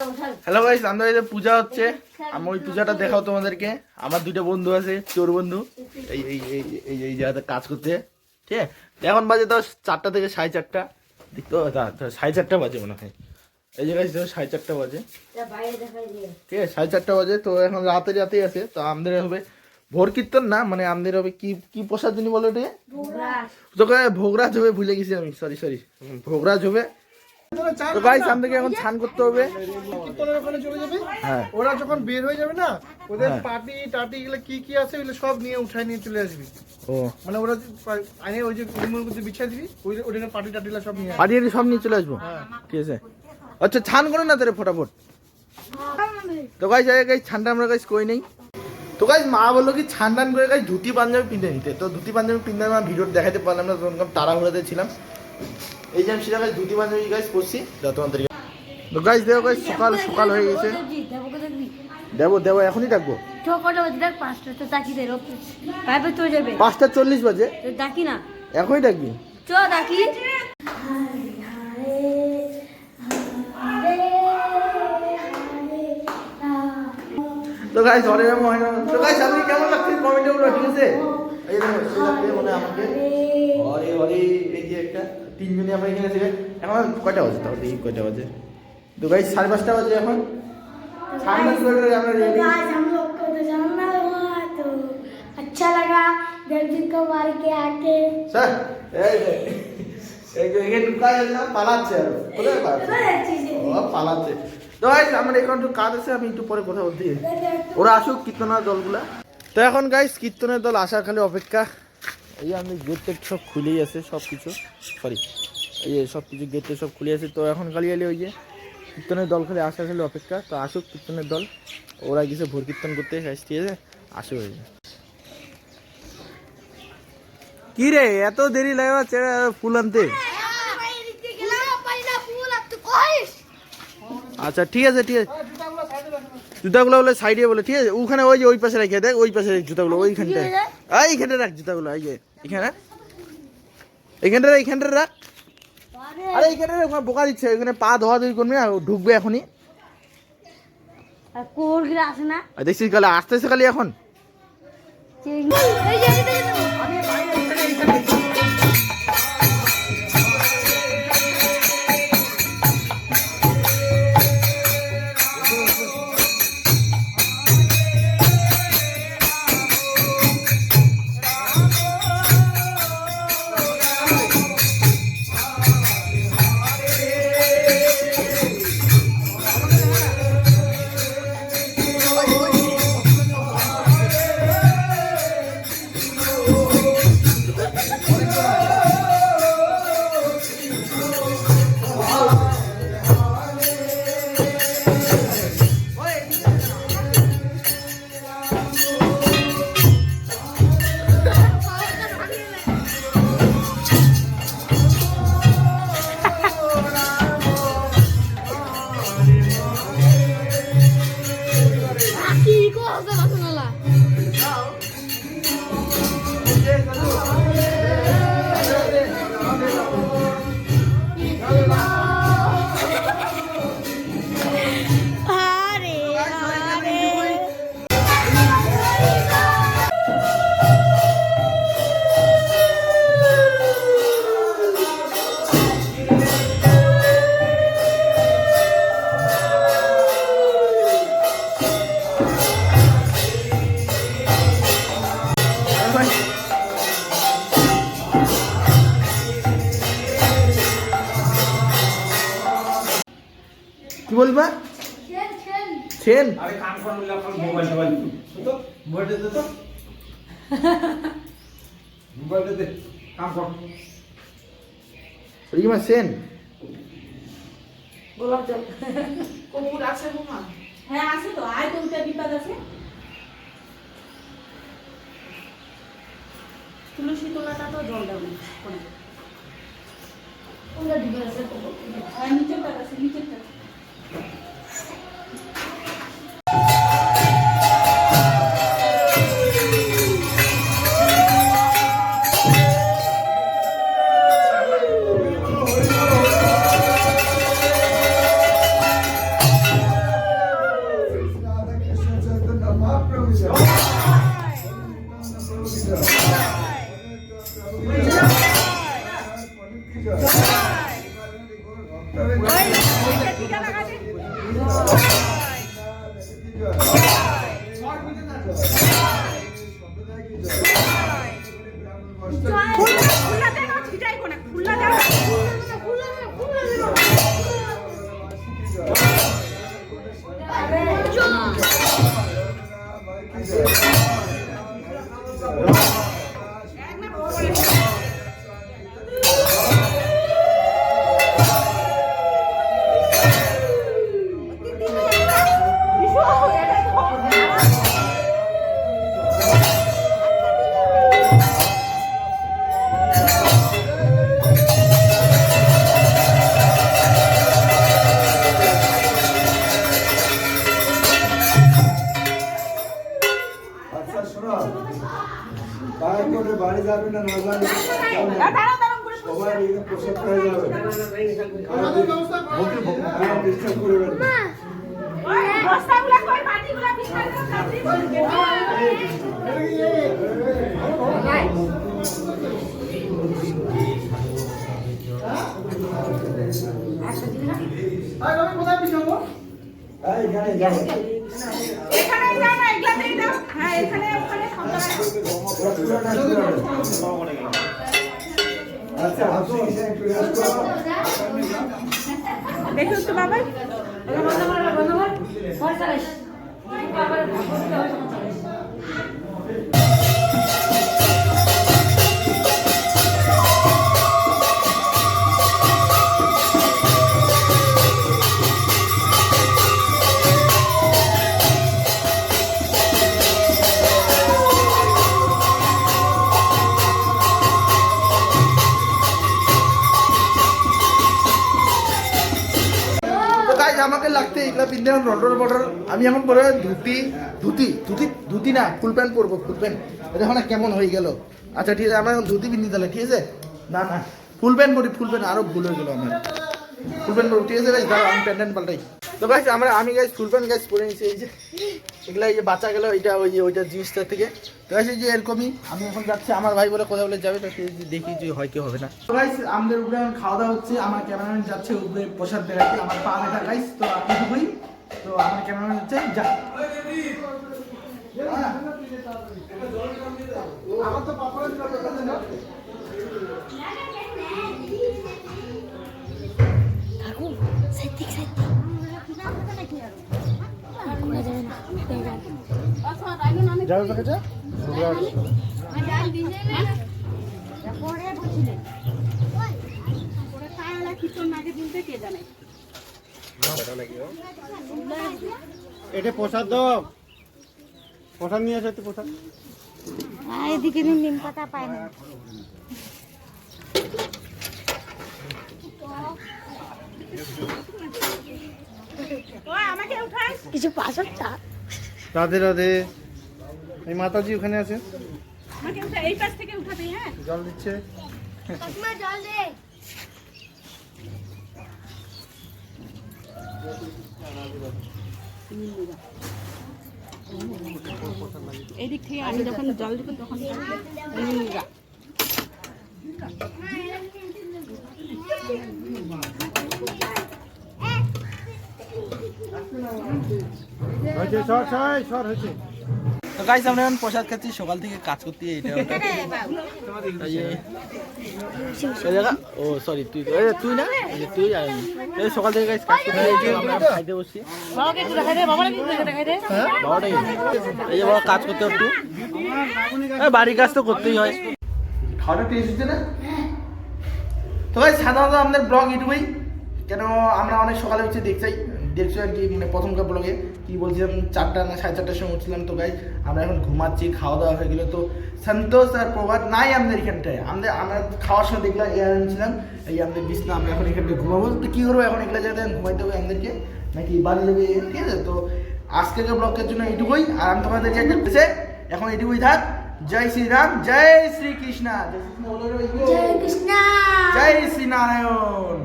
Hello guys, আমাদের এই পূজা হচ্ছে। আমি ওই পূজাটা দেখাও তোমাদেরকে। আমার দুইটা বন্ধু আছে, চোর বন্ধু, এই এই এই এই এই জায়গাতে কাজ করতে। ঠিক আছে, এখন বাজে তো 4টা থেকে 4:30। দেখতো 4:30 বাজে মনে হয়। এই জায়গায় 4:30 বাজে। ঠিক আছে, 4:30 বাজে। তো এখন রাতেই আছে। তো আমাদের হবে ভোর কীর্তন না, মানে আমাদের হবে কি কি প্রসাদ যিনি বলো এটা তোকে ভোগরাজ হবে, ভুলে গেছি আমি। সরি ভোগরাজ হবে। তো গাইস আমাদেরকে এখন স্নান করতে হবে। ওখানে চলে যাবে। হ্যাঁ, ওরা যখন বের হয়ে যাবে না, ওদের পার্টি টাটি এগুলো কি আছে এগুলো সব নিয়ে উঠায় নিয়ে চলে আসবি। ও মানে ওরা আনে ওই যে রুমের মধ্যে বিছিয়ে দিবি, ওদের পার্টি টাটিলা সব নিয়ে পার্টি সব নিয়ে চলে আসবো। ঠিক আছে, আচ্ছা ছান করো না তোরে ফটাফট। তো গাইস ছানটা আমরা গাইস কই নেই। তো গাইস মা বললো কি ছান টান করে গাইস ধুতি পাঞ্জাবি পিঁধে নিতে। তো ধুতি পাঞ্জাবি পিঁধে আমরা ভিডিও দেখাতে পারলাম না, তখন তাড়াহুড়োতে ছিলাম। এই যে আমি সেটা গাইস ধুতি পাঞ্জাবি গাইস পরছি তোমাদের। তো গাইস দেখো গাইস সকাল হয়ে গেছে। দেবো এখনই ডাকবো। 5:40 বাজে ডাকি না, এখনই ডাকবি। চ ডাকি। তো গাইস হরে রাম হরে রাম। তো গাইস আপনি কেমন লাগছে কমেন্টে বলো। ঠিক আছে, এই দেখো সেটা মনে আমাকে হরে হরে। এই যে একটা তিনজনে আমরা এখানে থেকে এখন কয়টা বাজে তাও দেখি কয়টা বাজে। তো গাইস 5:30 বাজে এখন। সামনে করে আমরা রেডি। आज हम लोग को तो जानना हुआ तो अच्छा लगा देव जी को मार के आके। স্যার এই যে এখানে ঢুকা না পালাচ্ছে আর কোথায় পালাচ্ছে? ও পালাচ্ছে। তো গাইস আমরা এখন একটু কাজ আছে, আমি একটু পরে কথা বলতে। ওরা আসুক কীর্তনের দলগুলা। তো এখন গাইস কীর্তনের দল আসার খালি অপেক্ষা। এই আমি গেট টেট সব খুলেই আছে, সব কিছু এই যে সব কিছু গেট সব খুলে আছে। তো এখন খালি এলে ওই যে কীর্তনের দল খালি আসার খালি অপেক্ষা। তো আসুক কীর্তনের দল, ওরা গেছে ভোর কীর্তন করতে। ঠিক আছে, আসুক। হয়ে যায় কি রে এত দেরি লাগে ফুল আনতে? আচ্ছা ঠিক আছে জুতাগুলো বলে সাইডে বলে। ঠিক আছে, ওখানে ওই যে ওই পাশে রেখে দেখ, ওই পাশে জুতাগুলো ওইখানটায়। এইখানে রাখ জুতাগুলো, এই যে এইখানটা রাখ। আরে এইখানে ওখানে বোকা দিচ্ছে, ওখানে পা ধোয়া ধুই করবি না, ঢুকবে এখনই। আসে না দেখছিস খালি আসতেছে খালি এখন। কি বলবা? সেন আরে কাম কর বললে এখন মোবাইল তো মোবাইল দে তো মোবাইল দে কাম কর। রিমা সেন গোলাপ জল কপুর আছে বোমা? হ্যাঁ আছে তো, আয় তো উঠে বিপদ আছে। তুলসী তোলাটা তো জল দাও না ওটা দিবে আছে। নিচেরটা আছে, নিচেরটা। আচ্ছা শোনো, বাইরে করে বাড়ি যাবে না, না যাবে সবাই এখানে প্রসাদ করে যাবে। আমাদের ব্যবস্থা করো। হ্যাঁ, ডিস্টার্ব করবেন না। আর আমি কোথায় বিছাবো? এই, এখানে যাবে। আচ্ছা, আপনি এখানে একটু rest করো। দেখুন তো বাবা তো গাইস আমাকে লাগতে এগুলা পিনতে রটর বটর আমি এমন পরে ধুতি ধুতি ধুতি ধুতি না ফুল প্যান্ট পরবো ফুল প্যান্ট দেখো না কেমন হয়ে গেল আচ্ছা ঠিক আছে আমরা এখন ধুতি পিন্দি তাহলে ঠিক আছে না না ফুল প্যান্ট পরি ফুল প্যান্ট আরো ভুল হয়ে গেল আমার ফুল প্যান্ট পরবো ঠিক আছে গাইস দাঁড়াও আমি প্যান্ট পাল্টাই তো গাইস আমি গাইস ফুল প্যান্ট গাইস পরে নিয়েছি এই যে এগুলা এই যে বাচ্চা গেল এটা ওইটা জিনিসটা থেকে তো গাইস এই যে এরকমই আমি এখন যাচ্ছি আমার ভাই বলে কথা বলে যাবে তো সেই যে দেখি যে হয় কি হবে না তো গাইস আমাদের উপরে এখন খাওয়া দাওয়া হচ্ছে আমার ক্যামেরাম্যান যাচ্ছে উপরে প্রসাদ দেখাতে আমার পা ব্যথা গাইস তো আপনি ঢুকুই তো আমার ক্যামেরাম্যান হচ্ছে যা আমার তো পাপড়ের জন্য কথা না। যাবে পাখেটা? এটা প্রসাদ দাও, প্রসাদ নিয়ে আসো, একটু প্রসাদ। এদিকে নিম পাতা পায় না কিছু পাঁচটা রাধে রাধে। এই মাতাজি ওখানে আছে, এই পাশ থেকে উঠাবে। হ্যাঁ জল দিচ্ছে। জল দে এই দিক থেকে আমি যখন জল দিব তখন হয়েছে, সর সর সর হয়েছে। তো গাইস আমরা এখন প্রসাদ খাচ্ছি সকাল থেকে কাজ করতে এটা ওটা। এই যে এই জায়গা ও সরি তুই তুই না এই যে তুই আর আমি। এই সকাল থেকে গাইস কাজ করতে এই যে আমরা খাইতে বসছি বাবাটাই এই যে বাবা কাজ করতে একটু বাড়ির কাজ তো করতেই হয় খাওয়াটা টেস্ট হচ্ছে না তো গাইস সাধারণত আমাদের ব্লগ ইউটিউবেই কেন আমরা অনেক সকালে হচ্ছে দেখছো আর কি মানে প্রথমকার ব্লগে কি বলছিলাম 4টা না 4:30টার সময় উঠছিলাম তো গাইস আমরা এখন ঘুমাচ্ছি খাওয়া দাওয়া হয়ে গেলো তো সন্তোষ আর প্রভাত নাই আমাদের এখানটায় আমরা খাওয়ার সময় দেখলাম এয়ার আনছিলাম এই আমাদের বিছনা আমরা এখন এখানটায় ঘুমাবো তো কী করবো এখন এগুলো জায়গায় ঘুমাইতে হবে আমাদেরকে নাকি বাড়ি যাবে ঠিক আছে তো আজকের ব্লগের জন্য এইটুকুই আর আমি তোমাদেরকে একটা এখন এইটুকুই থাক জয় শ্রীরাম জয় শ্রীকৃষ্ণ জয় কৃষ্ণ জয় শ্রী নারায়ণ।